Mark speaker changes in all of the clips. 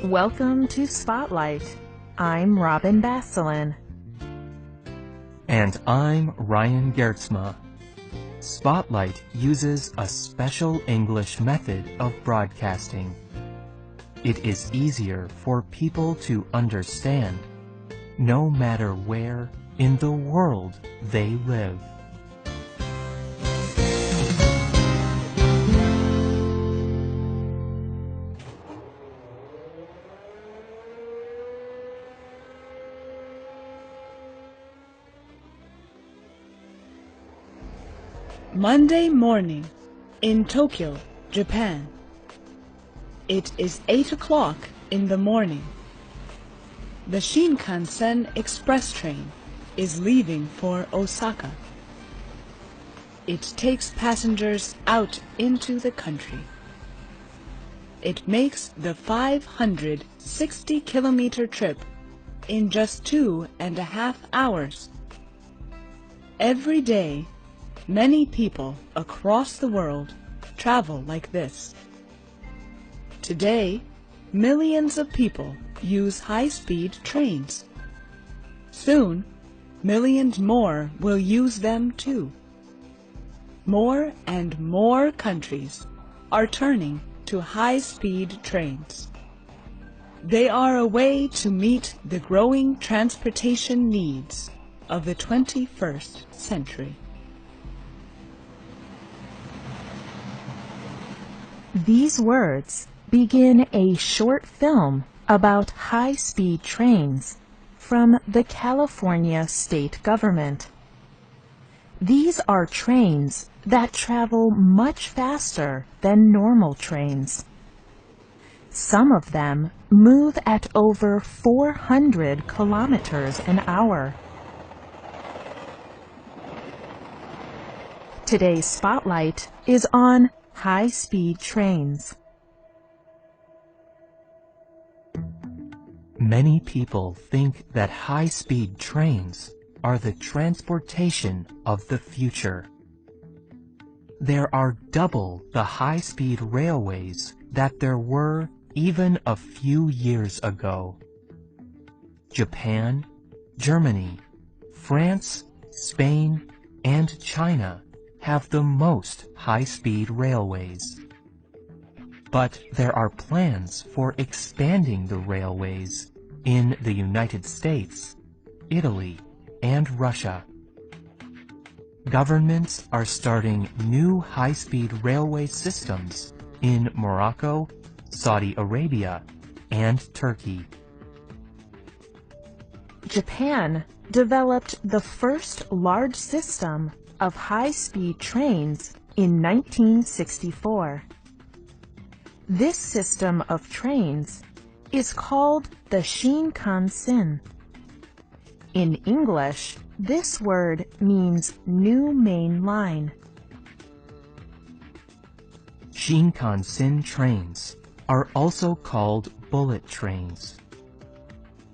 Speaker 1: Welcome to Spotlight. I'm Robin Basselin.
Speaker 2: And I'm Ryan Gertzma. Spotlight uses a special English method of broadcasting. It is easier for people to understand, no matter where in the world they live.
Speaker 3: Monday morning in Tokyo, Japan. It is 8 o'clock in the morning. The Shinkansen express train is leaving for Osaka. It takes passengers out into the country. It makes the 560-kilometer trip in just 2.5 hours. Every day, many people across the world travel like this. Today, millions of people use high-speed trains. Soon, millions more will use them too. More and more countries are turning to high-speed trains. They are a way to meet the growing transportation needs of the 21st century.
Speaker 1: These words begin a short film about high-speed trains from the California state government. These are trains that travel much faster than normal trains. Some of them move at over 400 kilometers an hour. Today's spotlight is on high-speed trains.
Speaker 2: Many people think that high-speed trains are the transportation of the future. There are double the high-speed railways that there were even a few years ago. Japan, Germany, France, Spain, and China have the most high-speed railways. But there are plans for expanding the railways in the United States, Italy, and Russia. Governments are starting new high-speed railway systems in Morocco, Saudi Arabia, and Turkey.
Speaker 1: Japan developed the first large system of high-speed trains in 1964. This system of trains is called the Shinkansen. In English, this word means new main line.
Speaker 2: Shinkansen trains are also called bullet trains.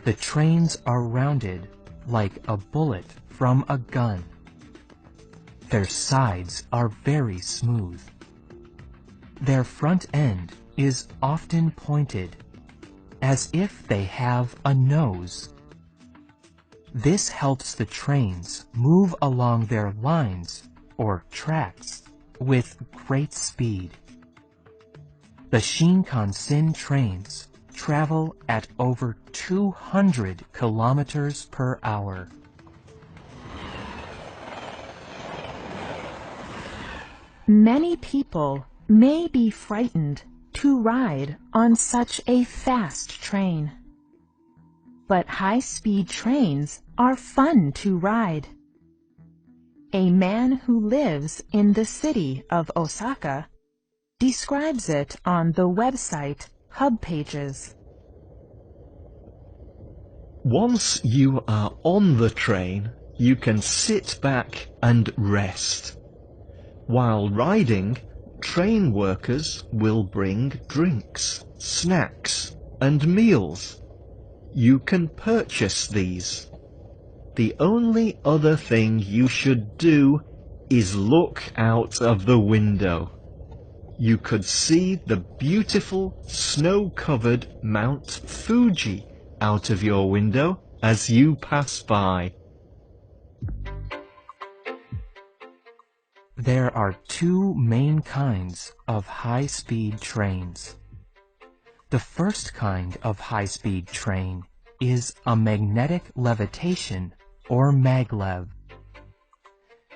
Speaker 2: The trains are rounded like a bullet from a gun. Their sides are very smooth. Their front end is often pointed, as if they have a nose. This helps the trains move along their lines, or tracks, with great speed. The Shinkansen trains travel at over 200 kilometers per hour.
Speaker 1: Many people may be frightened to ride on such a fast train. But high-speed trains are fun to ride. A man who lives in the city of Osaka describes it on the website Hub Pages.
Speaker 4: Once you are on the train, you can sit back and rest. While riding, train workers will bring drinks, snacks, and meals. You can purchase these. The only other thing you should do is look out of the window. you could see the beautiful snow-covered Mount Fuji out of your window as you pass by.
Speaker 2: There are two main kinds of high-speed trains. The first kind of high-speed train is a magnetic levitation or maglev.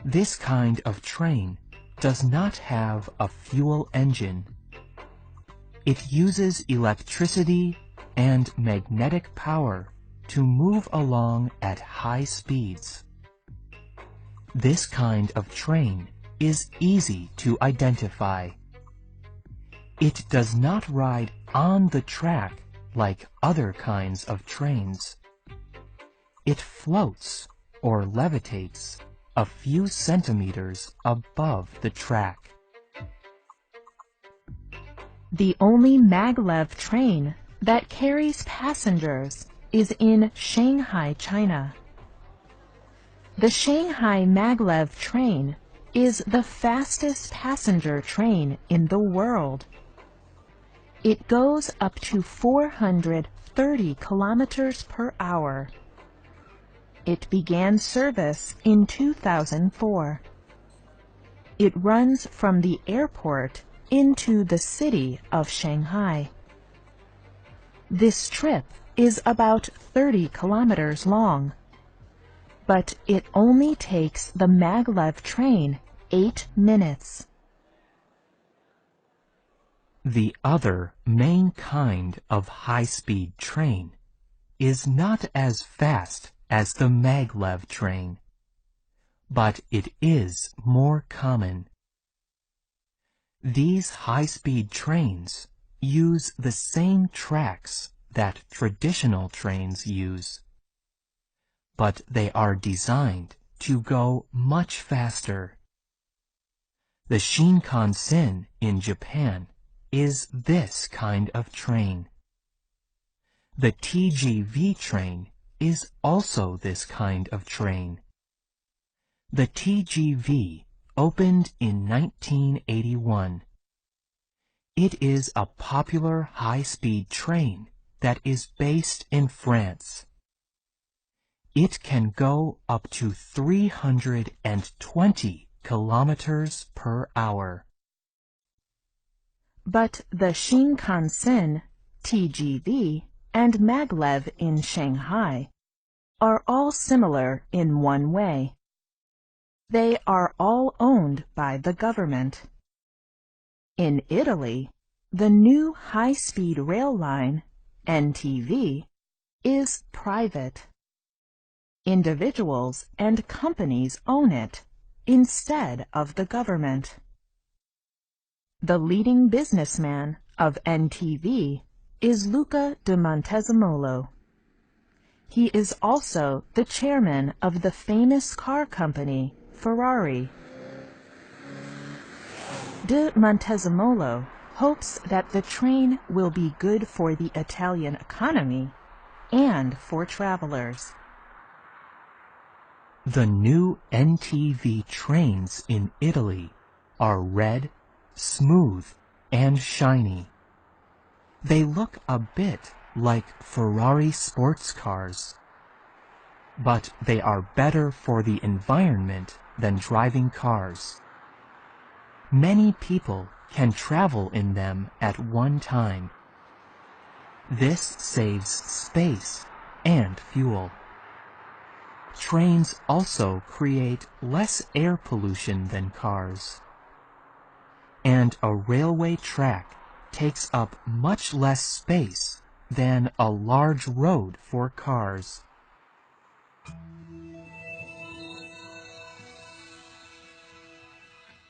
Speaker 2: This kind of train does not have a fuel engine. It uses electricity and magnetic power to move along at high speeds. This kind of train is easy to identify. It does not ride on the track like other kinds of trains. It floats or levitates a few centimeters above the track.
Speaker 1: The only maglev train that carries passengers is in Shanghai, China. The Shanghai maglev train is the fastest passenger train in the world. It goes up to 430 kilometers per hour. It began service in 2004. It runs from the airport into the city of Shanghai. This trip is about 30 kilometers long, but it only takes the maglev train 8 minutes.
Speaker 2: The other main kind of high-speed train is not as fast as the maglev train, but it is more common. These high-speed trains use the same tracks that traditional trains use, but they are designed to go much faster. The Shinkansen in Japan is this kind of train. The TGV train is also this kind of train. The TGV opened in 1981. It is a popular high-speed train that is based in France. It can go up to 320 kilometers per hour.
Speaker 1: But the Shinkansen, TGV, and maglev in Shanghai are all similar in one way. They are all owned by the government. In Italy, the new high-speed rail line, NTV, is private. Individuals and companies own it instead of the government. The leading businessman of NTV is Luca de Montezemolo. He is also the chairman of the famous car company Ferrari. De Montezemolo hopes that the train will be good for the Italian economy and for travelers.
Speaker 2: The new NTV trains in Italy are red, smooth, and shiny. They look a bit like Ferrari sports cars, but they are better for the environment than driving cars. Many people can travel in them at one time. This saves space and fuel. Trains also create less air pollution than cars. And a railway track takes up much less space than a large road for cars.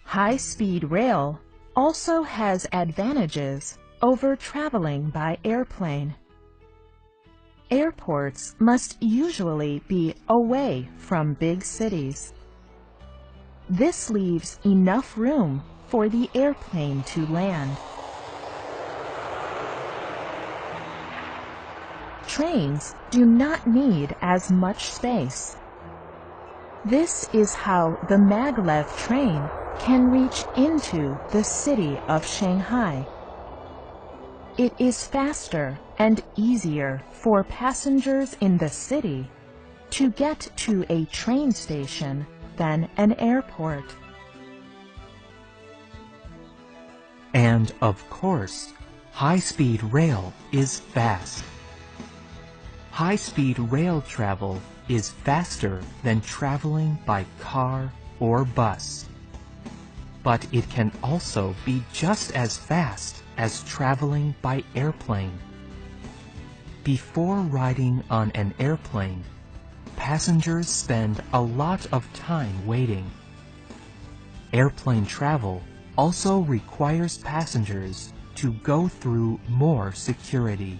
Speaker 1: High-speed rail also has advantages over traveling by airplane. Airports must usually be away from big cities. This leaves enough room for the airplane to land. Trains do not need as much space. This is how the maglev train can reach into the city of Shanghai. It is faster and easier for passengers in the city to get to a train station than an airport.
Speaker 2: And of course, high-speed rail is fast. High-speed rail travel is faster than traveling by car or bus. But it can also be just as fast as traveling by airplane. Before riding on an airplane, passengers spend a lot of time waiting. Airplane travel also requires passengers to go through more security.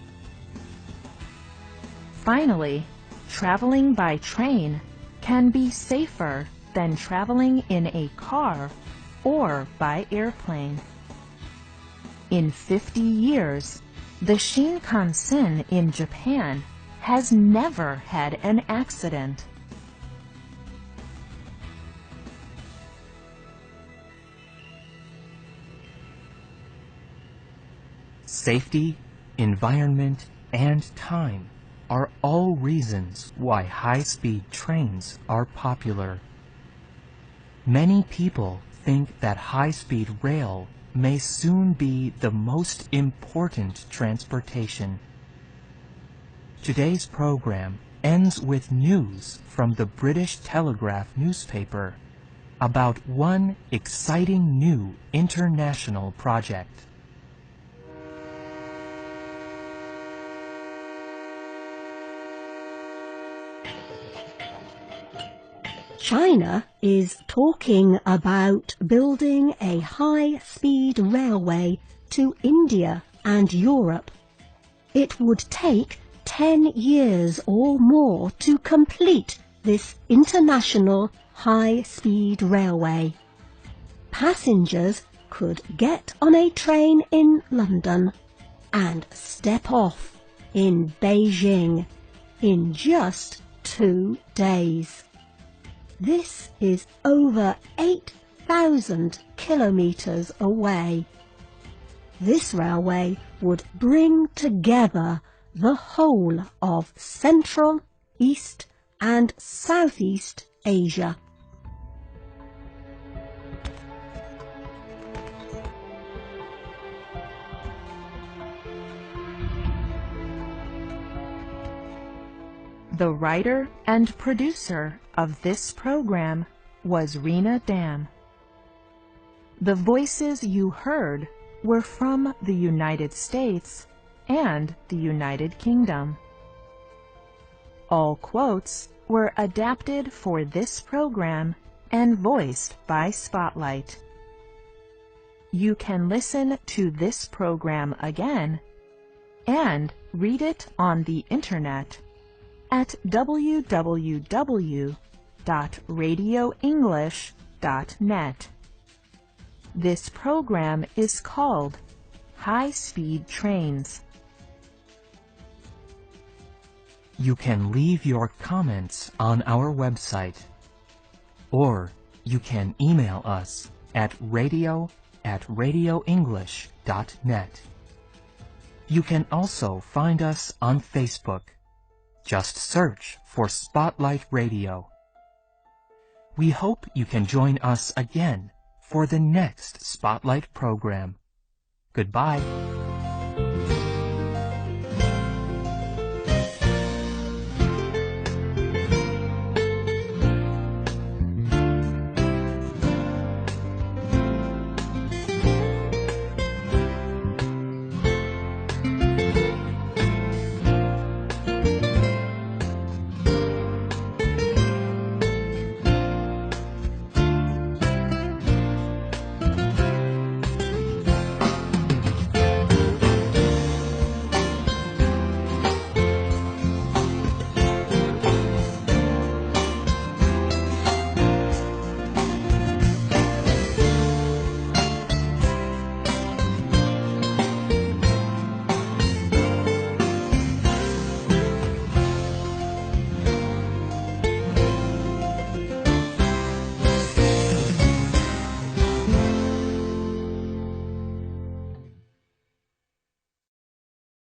Speaker 1: Finally, traveling by train can be safer than traveling in a car or by airplane. In 50 years, the Shinkansen in Japan has never had an accident.
Speaker 2: Safety, environment, and time are all reasons why high-speed trains are popular. Many people think that high-speed rail may soon be the most important transportation. Today's program ends with news from the British Telegraph newspaper about one exciting new international project.
Speaker 5: China is talking about building a high-speed railway to India and Europe. It would take 10 years or more to complete this international high-speed railway. Passengers could get on a train in London and step off in Beijing in just 2 days. This is over 8,000 kilometers away. This railway would bring together the whole of Central, East and Southeast Asia.
Speaker 1: The writer and producer of this program was Rena Dam. The voices you heard were from the United States and the United Kingdom. All quotes were adapted for this program and voiced by Spotlight. You can listen to this program again and read it on the internet at www.radioenglish.net. This program is called High Speed Trains.
Speaker 2: You can leave your comments on our website, or you can email us at radio@radioenglish.net. You can also find us on Facebook. Just search for Spotlight Radio. We hope you can join us again for the next Spotlight program. Goodbye.